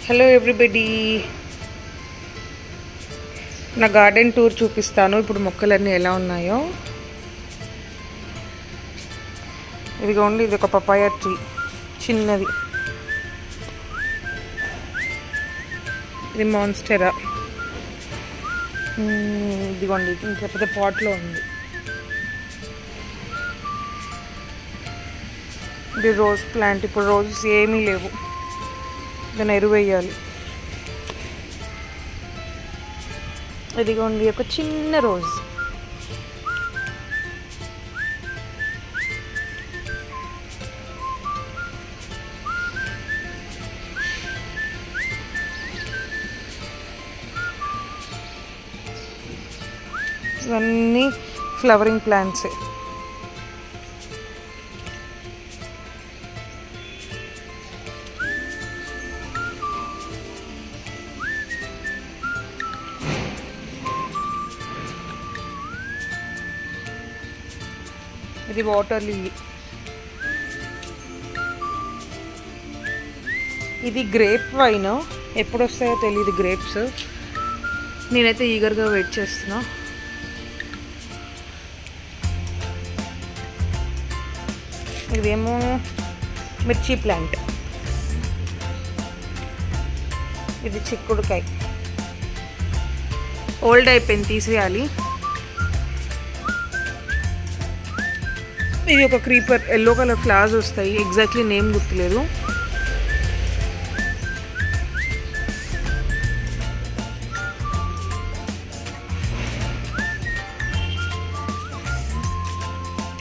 Hello everybody, నా garden tour చూపిస్తాను. ఇప్పుడు మొక్కలన్నీ ఎలా ఉన్నాయో. ఇదిగోండి, ఇది ఒక పపాయ ట్రీ, చిన్నది. ఇది మాన్స్టెరా. ఇదిగోండి, ఇంకా పెద్ద పాట్లో ఉంది. ఇది రోజ్ ప్లాంట్. ఇప్పుడు రోజెస్ ఏమీ లేవు, దాన్ని ఎరువు వేయాలి. ఇదిగోండి ఒక చిన్న రోజ్. ఇవన్నీ ఫ్లవరింగ్ ప్లాంట్సే. ఇది వాటర్ లిల్లీ. ఇది గ్రేప్ వైన్. ఎప్పుడు వస్తాయో తెలియదు గ్రేప్స్. నేనైతే ఈగర్గా వెయిట్ చేస్తున్నా. ఇదేమో మిర్చి ప్లాంట్. ఇది చిక్కుడుకాయ. ఓల్డ్ అయిపోయింది, తీసేయాలి. ఇది ఒక క్రీపర్. ఎల్లో కలర్ ఫ్లవర్స్ వస్తాయి. ఎగ్జాక్ట్లీ నేమ్ గుర్తులేదు.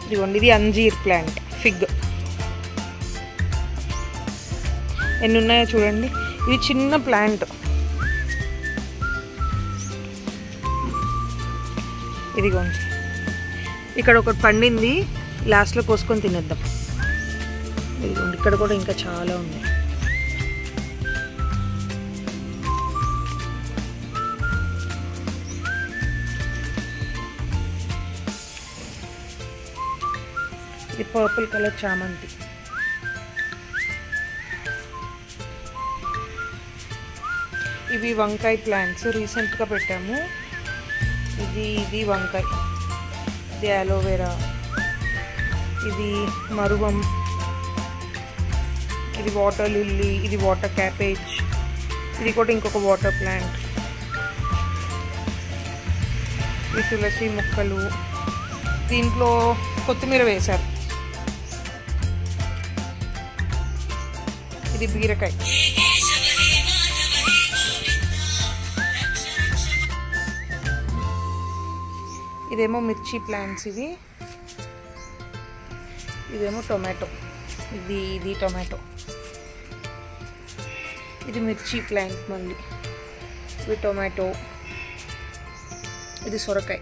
ఇదిగోండి, ఇది అంజీర్ ప్లాంట్, ఫిగ్. ఎన్ని ఉన్నాయో చూడండి. ఇది చిన్న ప్లాంట్. ఇదిగోండి, ఇక్కడ ఒకటి పండింది. లాస్ట్లో కోసుకొని తినేద్దాం. ఇదిగోండి, ఇక్కడ కూడా ఇంకా చాలా ఉన్నాయి. ఇది పర్పుల్ కలర్ చామంతి. ఇవి వంకాయ ప్లాంట్స్, రీసెంట్గా పెట్టాము. ఇది వంకాయ. ఇది అలోవెరా. ఇది మరువం. ఇది వాటర్ లిల్లీ. ఇది వాటర్ క్యాబేజ్. ఇది కూడా ఇంకొక వాటర్ ప్లాంట్. ఇది తులసి మొక్కలు. దీంట్లో కొత్తిమీర వేశారు. ఇది బీరకాయ. ఇదేమో మిర్చి ప్లాంట్స్. ఇదేమో టొమాటో. ఇది టొమాటో. ఇది మిర్చి ప్లాంట్ మళ్ళీ. ఇది టొమాటో. ఇది సొరకాయ.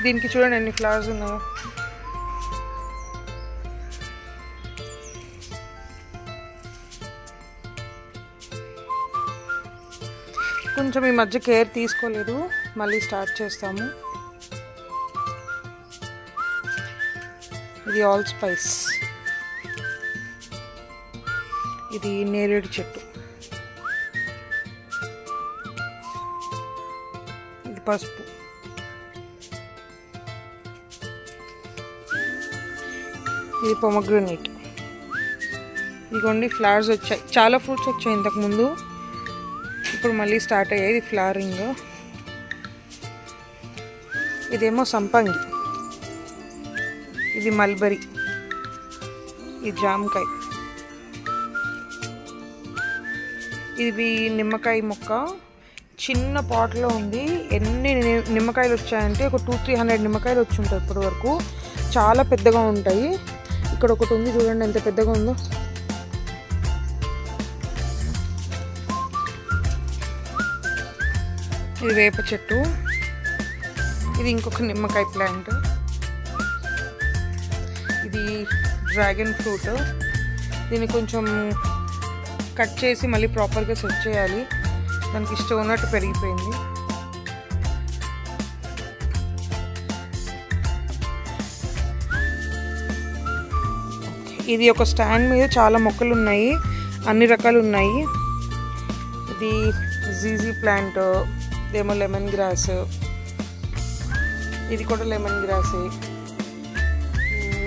దీనికి చూడండి ఎన్ని ఫ్లవర్స్ ఉన్నాయో. కొంచెం ఈ మధ్య కేర్ తీసుకోలేదు, మళ్ళీ స్టార్ట్ చేస్తాము. ఇది ఆల్ స్పైస్. ఇది నేరేడు చెట్టు. ఇది పసుపు. ఇది పొమగ్రనేట్. ఇదిగోండి, ఫ్లవర్స్ వచ్చాయి. చాలా ఫ్రూట్స్ వచ్చాయి ఇంతకుముందు, ఇప్పుడు మళ్ళీ స్టార్ట్ అయ్యాయి. ఇది ఫ్లవరింగ్. ఇదేమో సంపంగి. ఇది మల్బరీ. ఇది జామకాయ. ఇది నిమ్మకాయ మొక్క. చిన్న పాట్లో ఉంది. ఎన్ని నిమ్మకాయలు వచ్చాయంటే ఒక 200-300 నిమ్మకాయలు వచ్చి ఉంటాయి ఇప్పటి వరకు. చాలా పెద్దగా ఉంటాయి. ఇక్కడ ఒకటి ఉంది, చూడండి ఎంత పెద్దగా ఉందో. ఇది వేప చెట్టు. ఇది ఇంకొక నిమ్మకాయ ప్లాంట్. ఇది డ్రాగన్ ఫ్రూట్. దీన్ని కొంచెం కట్ చేసి మళ్ళీ ప్రాపర్గా సెట్ చేయాలి. దానికి ఇష్టం ఉన్నట్టు పెరిగిపోయింది. ఇది ఒక స్టాండ్ మీద చాలా మొక్కలు ఉన్నాయి, అన్ని రకాలు ఉన్నాయి. ఇది జీజీ ప్లాంట్, ఇదేమో లెమన్ గ్రాస్, ఇది కూడా లెమన్ గ్రాసే.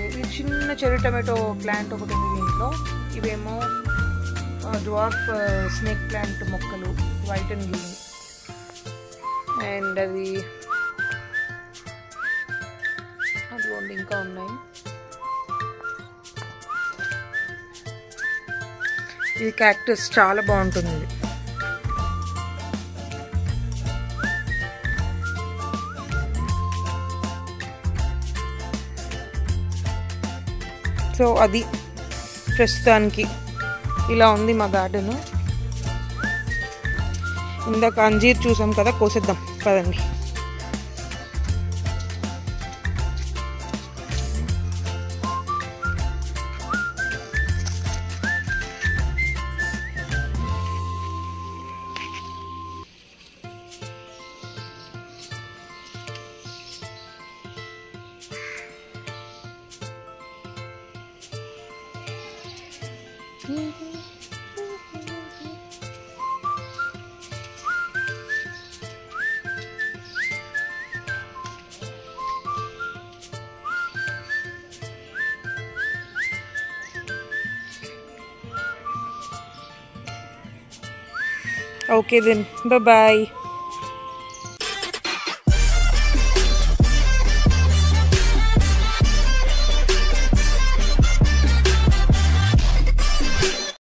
ఇది చిన్న చెర్రీ టమాటో ప్లాంట్ ఒకటి ఉంది దీంట్లో. ఇవేమో డ్వార్ఫ్ స్నేక్ ప్లాంట్ మొక్కలు, వైట్ అండ్ గ్రీన్. అండ్ అదిగోండి ఇంకా ఉన్నాయి. ఇది క్యాక్టస్, చాలా బాగుంటుంది ఇది. సో అది ప్రస్తుతానికి ఇలా ఉంది మా గార్డెన్. ఇందాక అంజీర్ చూసాం కదా, కోసేద్దాం పదండి. Okay then, bye bye.